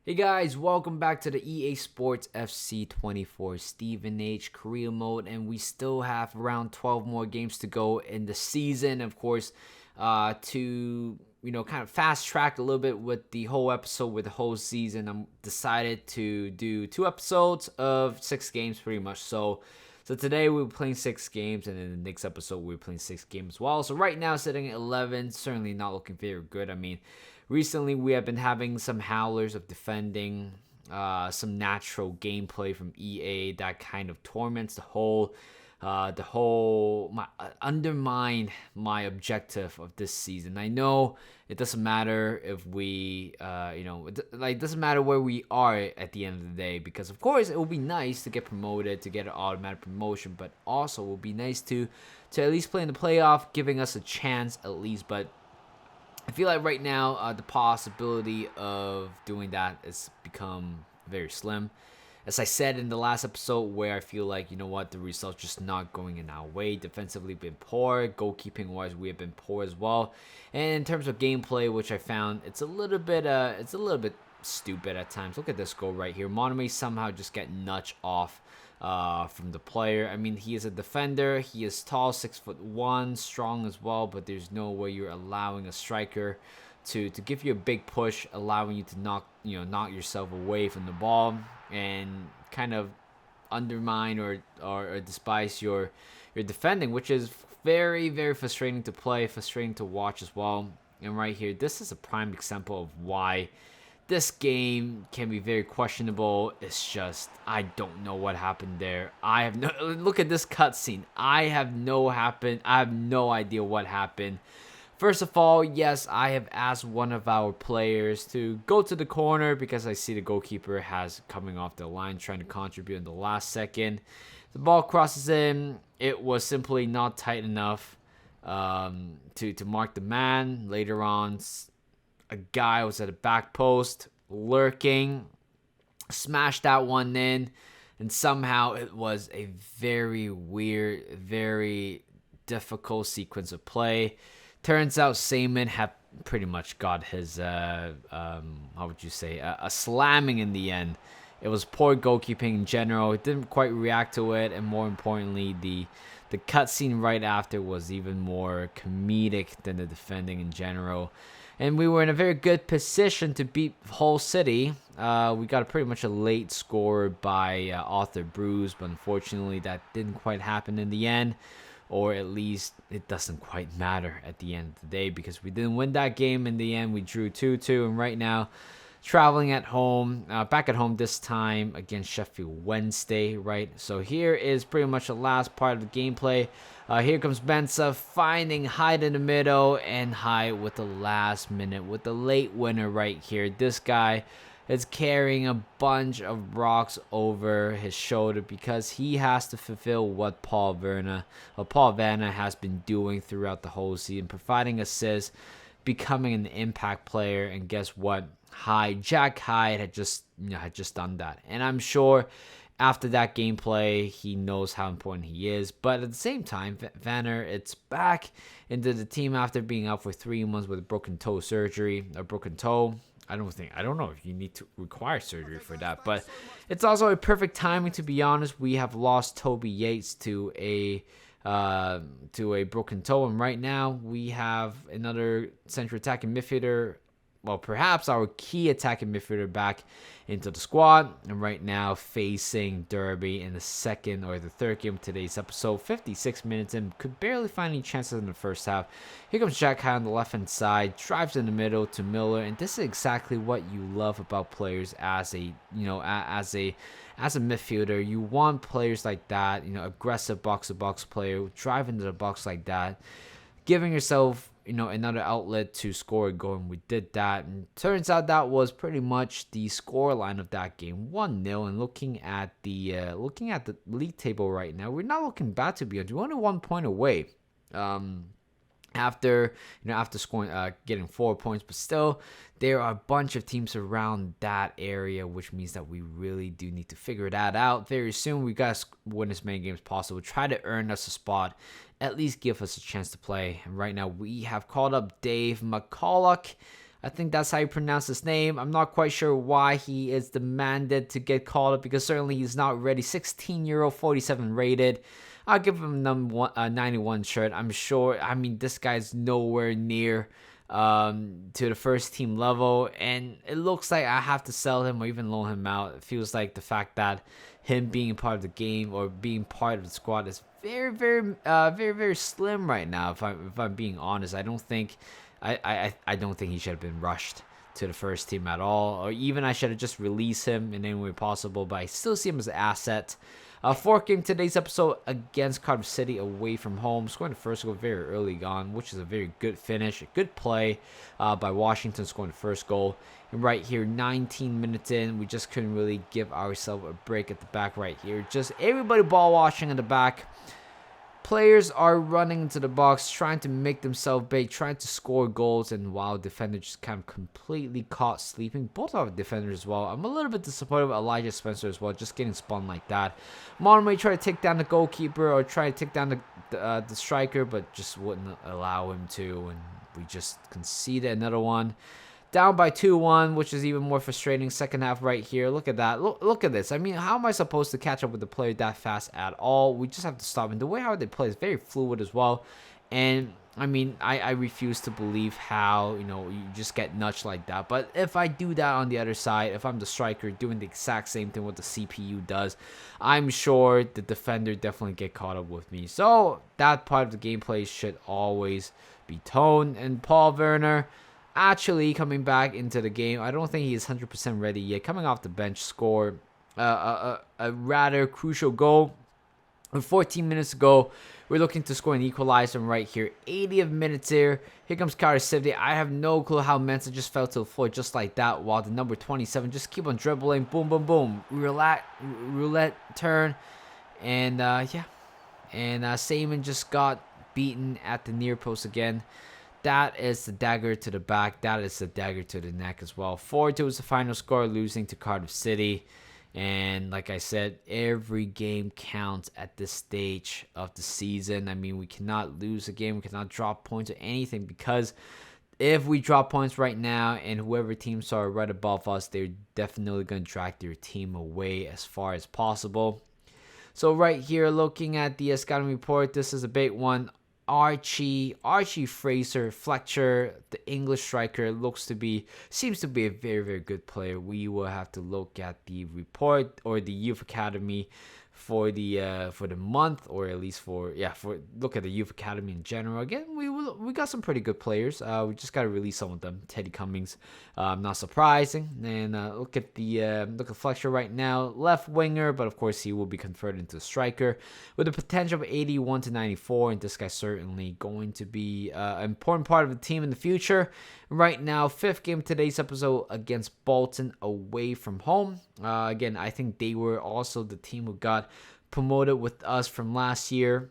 Hey guys, welcome back to the EA Sports FC 24 Stevenage career mode, and we still have around 12 more games to go in the season. Of course, to kind of fast track a little bit with the whole episode with the whole season, I'm decided to do 2 episodes of 6 games, pretty much. So today we're playing 6 games, and in the next episode we're playing 6 games as well. So right now sitting at 11, certainly not looking very good. I mean, recently we have been having some howlers of defending, some natural gameplay from EA that kind of torments undermine my objective of this season. I know it doesn't matter if we, it doesn't matter where we are at the end of the day, because of course it will be nice to get promoted, to get an automatic promotion, but also it will be nice to at least play in the playoff, giving us a chance at least. But I feel like right now the possibility of doing that has become very slim. As I said in the last episode, where I feel like, the results just not going in our way. Defensively been poor, goalkeeping wise we have been poor as well. And in terms of gameplay, which I found it's a little bit stupid at times. Look at this goal right here. Monome somehow just get nudged off from the player. I mean, he is a defender. He is tall, 6'1", strong as well. But there's no way you're allowing a striker to give you a big push, allowing you to knock yourself away from the ball and kind of undermine or despise your defending, which is very, very frustrating to play, frustrating to watch as well. And right here, this is a prime example of why this game can be very questionable. It's just, I don't know what happened there. Look at this cutscene. I have no idea what happened. First of all, yes, I have asked one of our players to go to the corner because I see the goalkeeper has coming off the line trying to contribute in the last second. The ball crosses in. It was simply not tight enough to mark the man. Later on, a guy was at the back post lurking, smashed that one in, and somehow it was a very weird, very difficult sequence of play. Turns out Seaman had pretty much got his, a slamming in the end. It was poor goalkeeping in general. It didn't quite react to it, and more importantly, the cutscene right after was even more comedic than the defending in general. And we were in a very good position to beat Hull City. We got pretty much a late score by Arthur Bruce, but unfortunately that didn't quite happen in the end. Or at least it doesn't quite matter at the end of the day, because we didn't win that game in the end. We drew 2-2, and right now traveling at home, back at home this time against Sheffield Wednesday, right? So here is pretty much the last part of the gameplay. Here comes Benza finding Hyde in the middle, and Hyde with the last minute, with the late winner right here. This guy is carrying a bunch of rocks over his shoulder because he has to fulfill what Paul Vanna has been doing throughout the whole season, providing assists, becoming an impact player. And guess what? Jack Hyde had just done that. And I'm sure after that gameplay, he knows how important he is. But at the same time, Vanner, it's back into the team after being out for 3 months with a broken toe. I don't know if you need to require surgery for that, but it's also a perfect timing, to be honest. We have lost Toby Yates to a broken toe, and right now we have another central attacking midfielder, well, perhaps our key attacking midfielder, back into the squad. And right now facing Derby in the second or the third game of today's episode. 56 minutes in, could barely find any chances in the first half. Here comes Jack Hyde on the left hand side, drives in the middle to Miller, and this is exactly what you love about players as a midfielder. You want players like that, aggressive box to box player, drive into the box like that, giving yourself another outlet to score a goal, and we did that. And turns out that was pretty much the score line of that game, 1-0. And looking at the league table right now, we're not looking bad, to be honest. We're only 1 point away. After scoring, getting 4 points, but still there are a bunch of teams around that area, which means that we really do need to figure that out very soon. We got to win as many games as possible, try to earn us a spot, at least give us a chance to play. And right now we have called up Dave McCulloch. I think that's how you pronounce his name. I'm not quite sure why he is demanded to get called up, because certainly he's not ready. 16-year-old, 47 rated. I'll give him number 91 shirt. I'm sure. I mean, this guy's nowhere near to the first team level, and it looks like I have to sell him or even loan him out. It feels like the fact that him being a part of the game or being part of the squad is very slim right now. If I'm being honest, I don't think he should have been rushed to the first team at all, or even I should have just released him in any way possible. But I still see him as an asset. Fourth game today's episode against Cardiff City away from home. Scoring the first goal very early on, which is a very good finish. A good play by Washington, scoring the first goal. And right here, 19 minutes in, we just couldn't really give ourselves a break at the back right here. Just everybody ball washing in the back. Players are running into the box, trying to make themselves big, trying to score goals, and while defenders just kind of completely caught sleeping. Both our defenders as well. I'm a little bit disappointed with Elijah Spencer as well, just getting spun like that. Monomy tried to take down the goalkeeper or try to take down the striker, but just wouldn't allow him to, and we just conceded another one. Down by 2-1, which is even more frustrating. Second half right here. Look at that. Look at this. I mean, how am I supposed to catch up with the player that fast at all? We just have to stop. And the way how they play is very fluid as well. And, I mean, I refuse to believe how, you just get nudged like that. But if I do that on the other side, if I'm the striker doing the exact same thing what the CPU does, I'm sure the defender definitely get caught up with me. So, that part of the gameplay should always be toned. And Paul Werner actually coming back into the game. I don't think he is 100% ready yet. Coming off the bench, scored a rather crucial goal. And 14 minutes ago, we're looking to score an equalizer right here. 80th minutes here. Here comes Cardiff City. I have no clue how Mensah just fell to the floor just like that, while the number 27 just keep on dribbling. Boom, boom, boom. Roulette turn. And, yeah. And Seaman just got beaten at the near post again. That is the dagger to the back. That is the dagger to the neck as well. 4-2 was the final score, losing to Cardiff City. And like I said, every game counts at this stage of the season. I mean, we cannot lose a game. We cannot drop points or anything, because if we drop points right now and whoever teams are right above us, they're definitely going to drag their team away as far as possible. So right here, looking at the scouting report, this is a big one. Archie Fraser Fletcher, the English striker, seems to be a very good player. We will have to look at the report or the youth academy for the month, or at least look at the youth academy in general. Again, we got some pretty good players. We just got to release some of them. Teddy Cummings, not surprising. And look at Fletcher right now, left winger, but of course he will be converted into a striker with a potential of 81 to 94. And this guy's certainly going to be an important part of the team in the future. Right now, fifth game of today's episode against Bolton away from home. Again, I think they were also the team who got promoted with us from last year.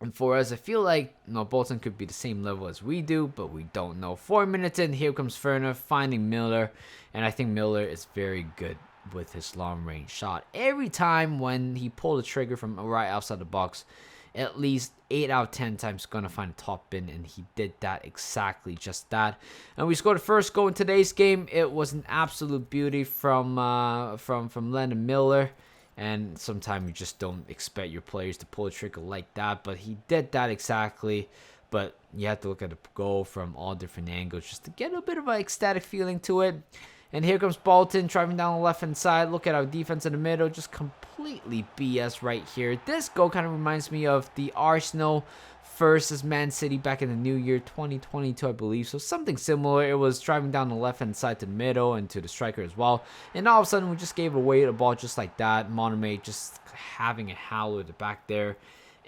And for us, I feel like Bolton could be the same level as we do, but we don't know. 4 minutes in, here comes Werner finding Miller. And I think Miller is very good with his long-range shot. Every time when he pulled the trigger from right outside the box, at least 8 out of 10 times going to find a top bin, and he did that, exactly just that. And we scored the first goal in today's game. It was an absolute beauty from Lennon Miller, and sometimes you just don't expect your players to pull a trigger like that, but he did that exactly. But you have to look at the goal from all different angles just to get a bit of an ecstatic feeling to it. And here comes Bolton driving down the left-hand side. Look at our defense in the middle. Just completely BS right here. This goal kind of reminds me of the Arsenal versus Man City back in the new year, 2022, I believe. So something similar. It was driving down the left-hand side to the middle and to the striker as well. And all of a sudden, we just gave away the ball just like that. Monomy just having a howl at the back there.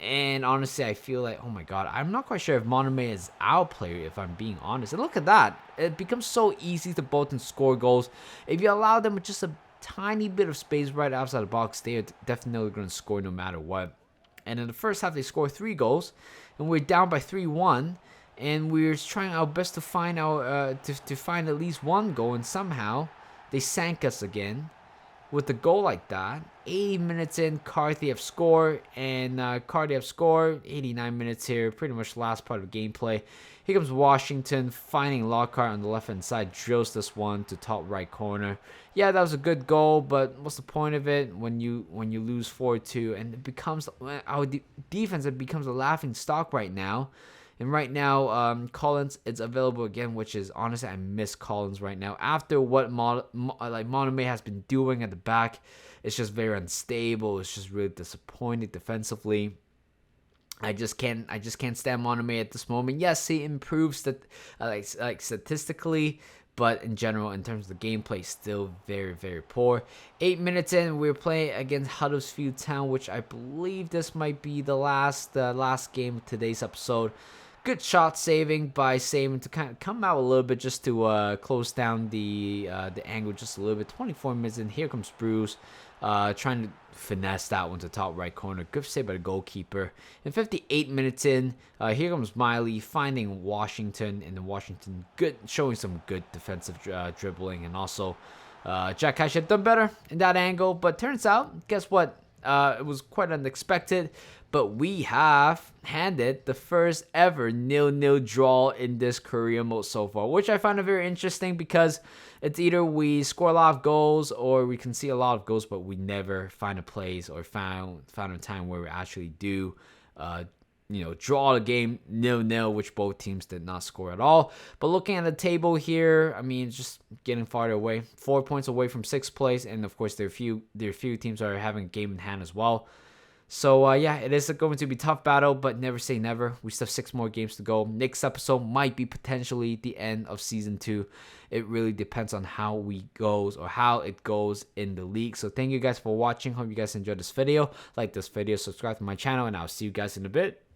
And honestly, I feel like, oh my god, I'm not quite sure if Monomy is our player, if I'm being honest. And look at that. It becomes so easy to both score goals. If you allow them just a tiny bit of space right outside the box, they are definitely going to score no matter what. And in the first half, they scored 3 goals. And we're down by 3-1. And we're trying our best to find find at least one goal. And somehow, they sank us again. with a goal like that. 80 minutes in, Kardiev score, and Kardiev score, 89 minutes here, pretty much last part of gameplay. Here comes Washington, finding Lockhart on the left-hand side, drills this one to top right corner. Yeah, that was a good goal, but what's the point of it when you lose 4-2, and it becomes our defense, it becomes a laughing stock right now. And right now, Collins is available again, which is honestly, I miss Collins right now. After what Monome has been doing at the back, it's just very unstable. It's just really disappointing defensively. I just can't stand Monome at this moment. Yes, he improves like statistically, but in general, in terms of the gameplay, still very, very poor. 8 minutes in, we're playing against Huddersfield Town, which I believe this might be the last game of today's episode. Good shot saving by Saban to kind of come out a little bit just to close down the angle just a little bit. 24 minutes in, here comes Bruce, trying to finesse that one to top right corner. Good save by the goalkeeper. And 58 minutes in, here comes Miley finding Washington, and then Washington showing some good defensive dribbling, and also Jack Cash had done better in that angle. But turns out, guess what? It was quite unexpected, but we have handed the first ever 0-0 draw in this career mode so far, which I find it very interesting because it's either we score a lot of goals or we can see a lot of goals, but we never find a place or found a time where we actually do draw the game 0-0, which both teams did not score at all. But looking at the table here, I mean, it's just getting farther away. 4 points away from 6th place, and of course there are few teams that are having a game in hand as well. So yeah, it is going to be a tough battle, but never say never. We still have 6 more games to go. Next episode might be potentially the end of season 2. It really depends on how it goes in the league. So thank you guys for watching. Hope you guys enjoyed this video. Like this video, subscribe to my channel, and I'll see you guys in a bit.